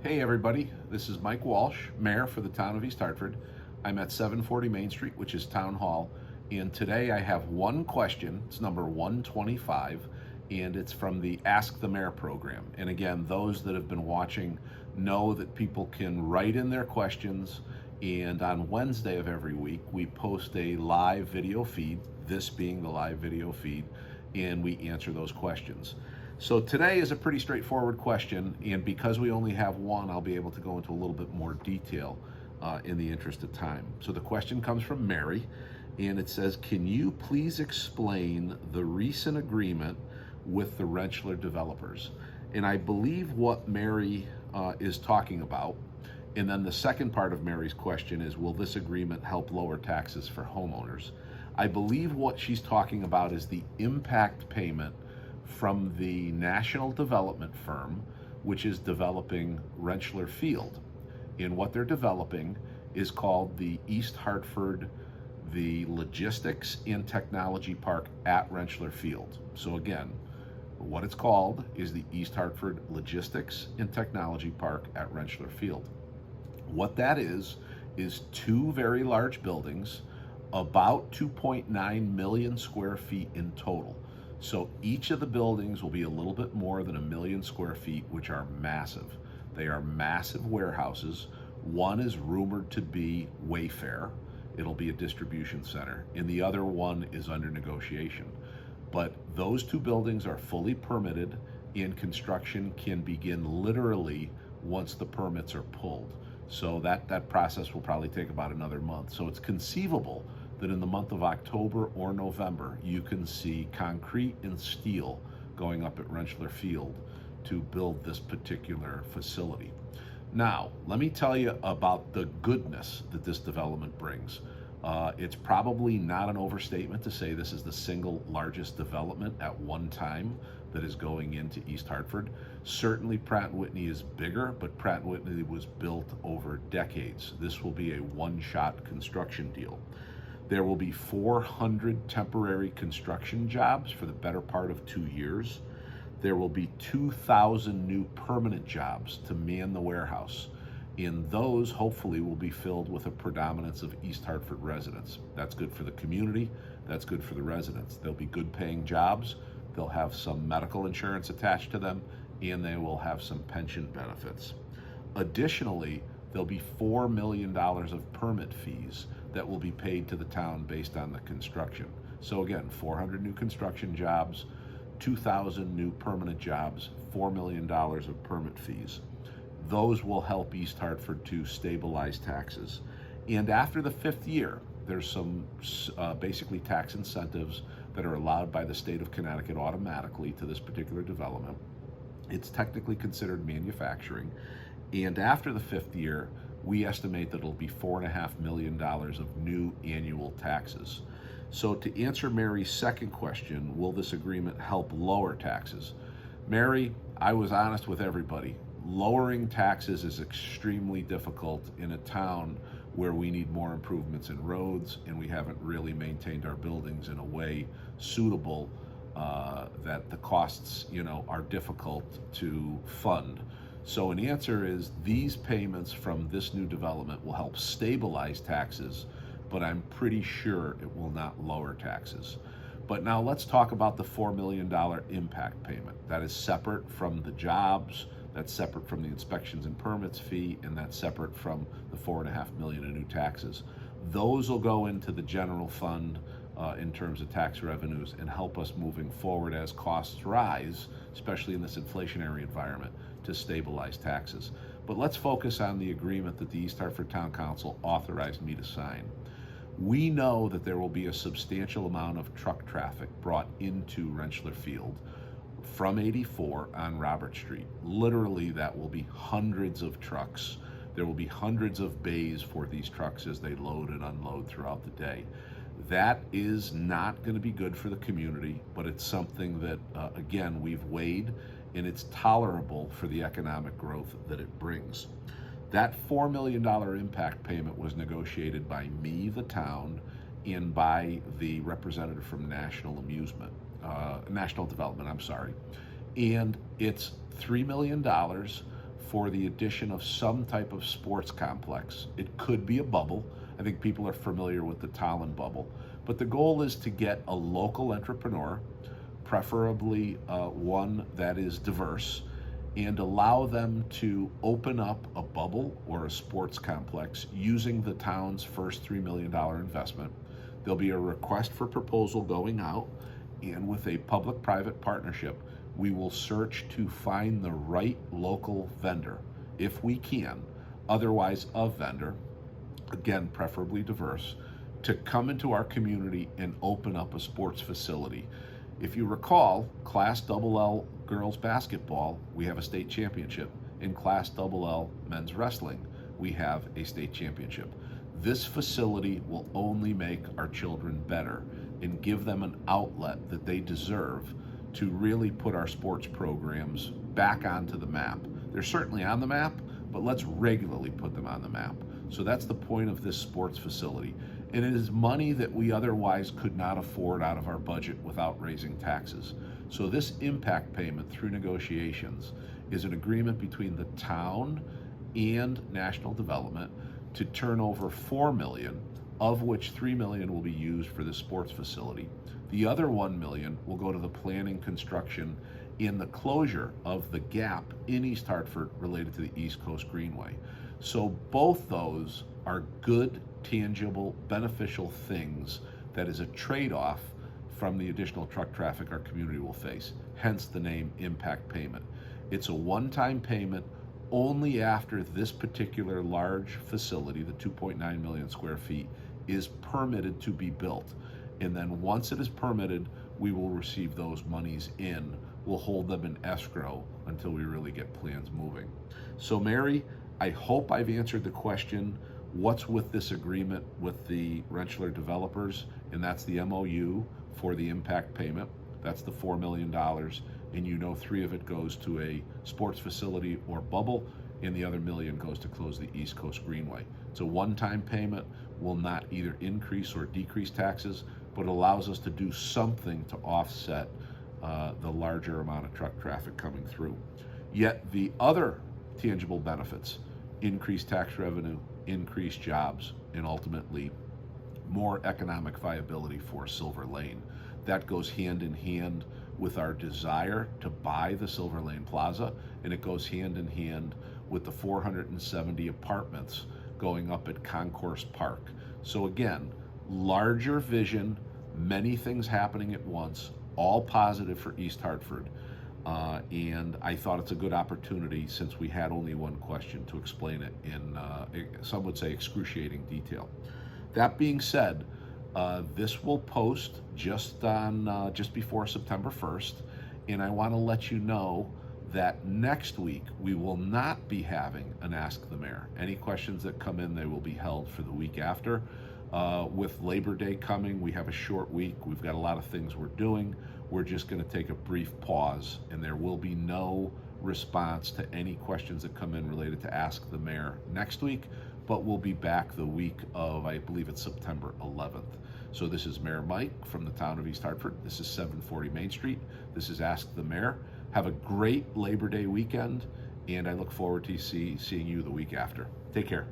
Hey everybody, this is Mike Walsh, Mayor for the town of East Hartford. I'm at 740 Main Street, which is Town Hall, and today I have one question. It's number 125, and it's from the Ask the Mayor program. And again, those that have been watching know that people can write in their questions, and on Wednesday of every week, we post a live video feed, this being the live video feed, and we answer those questions. So today is a pretty straightforward question, and because we only have one, I'll be able to go into a little bit more detail in the interest of time. So the question comes from Mary, and it says, can you please explain the recent agreement with the Rentschler developers? And I believe what Mary is talking about, and then the second part of Mary's question is, will this agreement help lower taxes for homeowners? I believe what she's talking about is the impact payment from the national development firm, which is developing Rentschler Field. And what they're developing is called the East Hartford, the Logistics and Technology Park at Rentschler Field. So again, what it's called is the East Hartford Logistics and Technology Park at Rentschler Field. What that is two very large buildings, about 2.9 million square feet in total. So each of the buildings will be a little bit more than 1 million square feet, which are massive. They are massive warehouses. One is rumored to be Wayfair. It'll be a distribution center. And the other one is under negotiation. But those two buildings are fully permitted, and construction can begin literally once the permits are pulled. So that process will probably take about another month. So it's conceivable that in the month of October or November, you can see concrete and steel going up at Rentschler Field to build this particular facility. Now, let me tell you about the goodness that this development brings. It's probably not an overstatement to say this is the single largest development at one time that is going into East Hartford. Certainly Pratt & Whitney is bigger, but Pratt & Whitney was built over decades. This will be a one-shot construction deal. There will be 400 temporary construction jobs for the better part of 2 years. There will be 2,000 new permanent jobs to man the warehouse. And those hopefully will be filled with a predominance of East Hartford residents. That's good for the community, that's good for the residents. They'll be good paying jobs, they'll have some medical insurance attached to them, and they will have some pension benefits. Additionally, there'll be $4 million of permit fees that will be paid to the town based on the construction. So again, 400 new construction jobs, 2,000 new permanent jobs, $4 million of permit fees. Those will help East Hartford to stabilize taxes. And after the 5th year, there's some basically tax incentives that are allowed by the state of Connecticut automatically to this particular development. It's technically considered manufacturing. And after the 5th year, we estimate that it'll be $4.5 million of new annual taxes. So to answer Mary's second question, will this agreement help lower taxes? Mary, I was honest with everybody. Lowering taxes is extremely difficult in a town where we need more improvements in roads, and we haven't really maintained our buildings in a way suitable that the costs, are difficult to fund. So an answer is these payments from this new development will help stabilize taxes, but I'm pretty sure it will not lower taxes. But now let's talk about the $4 million impact payment. That is separate from the jobs, that's separate from the inspections and permits fee, and that's separate from the $4.5 million in new taxes. Those will go into the general fund in terms of tax revenues and help us moving forward as costs rise, especially in this inflationary environment, to stabilize taxes. But let's focus on the agreement that the East Hartford Town Council authorized me to sign. We know that there will be a substantial amount of truck traffic brought into Rentschler Field from 84 on Robert Street. Literally, that will be hundreds of trucks. There will be hundreds of bays for these trucks as they load and unload throughout the day. That is not going to be good for the community, but it's something that, again, we've weighed, and it's tolerable for the economic growth that it brings. That $4 million impact payment was negotiated by me, the town, and by the representative from National Development, and it's $3 million for the addition of some type of sports complex. It could be a bubble. I think people are familiar with the Tolland bubble. But the goal is to get a local entrepreneur, preferably one that is diverse, and allow them to open up a bubble or a sports complex using the town's first $3 million investment. There'll be a request for proposal going out, and with a public-private partnership, we will search to find the right local vendor, if we can, otherwise a vendor, again, preferably diverse, to come into our community and open up a sports facility. If you recall, Class LL girls basketball, we have a state championship. In Class LL men's wrestling, we have a state championship. This facility will only make our children better and give them an outlet that they deserve to really put our sports programs back onto the map. They're certainly on the map, but let's regularly put them on the map. So that's the point of this sports facility. And it is money that we otherwise could not afford out of our budget without raising taxes. So this impact payment through negotiations is an agreement between the town and National Development to turn over $4 million, of which $3 million will be used for the sports facility. The other $1 million will go to the planning, construction, and the closure of the gap in East Hartford related to the East Coast Greenway. So both those are good, tangible, beneficial things that is a trade-off from the additional truck traffic our community will face, hence the name impact payment. It's a one-time payment only after this particular large facility, the 2.9 million square feet, is permitted to be built. And then once it is permitted, we will receive those monies in. We'll hold them in escrow until we really get plans moving. So Mary, I hope I've answered the question, what's with this agreement with the Rentschler developers? And that's the MOU for the impact payment. That's the $4 million. And you know, 3 of it goes to a sports facility or bubble, and the other $1 million goes to close the East Coast Greenway. It's a one-time payment, will not either increase or decrease taxes, but allows us to do something to offset the larger amount of truck traffic coming through. Yet the other tangible benefits, increased tax revenue, increased jobs, and ultimately more economic viability for Silver Lane. That goes hand in hand with our desire to buy the Silver Lane Plaza, and it goes hand in hand with the 470 apartments going up at Concourse Park. So again, larger vision, many things happening at once, all positive for East Hartford. And I thought it's a good opportunity, since we had only one question, to explain it in, some would say, excruciating detail. That being said, this will post just before September 1st, and I want to let you know that next week we will not be having an Ask the Mayor. Any questions that come in, they will be held for the week after. With Labor Day coming, we have a short week. We've got a lot of things we're doing. We're just going to take a brief pause, and there will be no response to any questions that come in related to Ask the Mayor next week, but we'll be back the week of, I believe it's September 11th. So this is Mayor Mike from the town of East Hartford. This is 740 Main Street. This is Ask the Mayor. Have a great Labor Day weekend, and I look forward to seeing you the week after. Take care.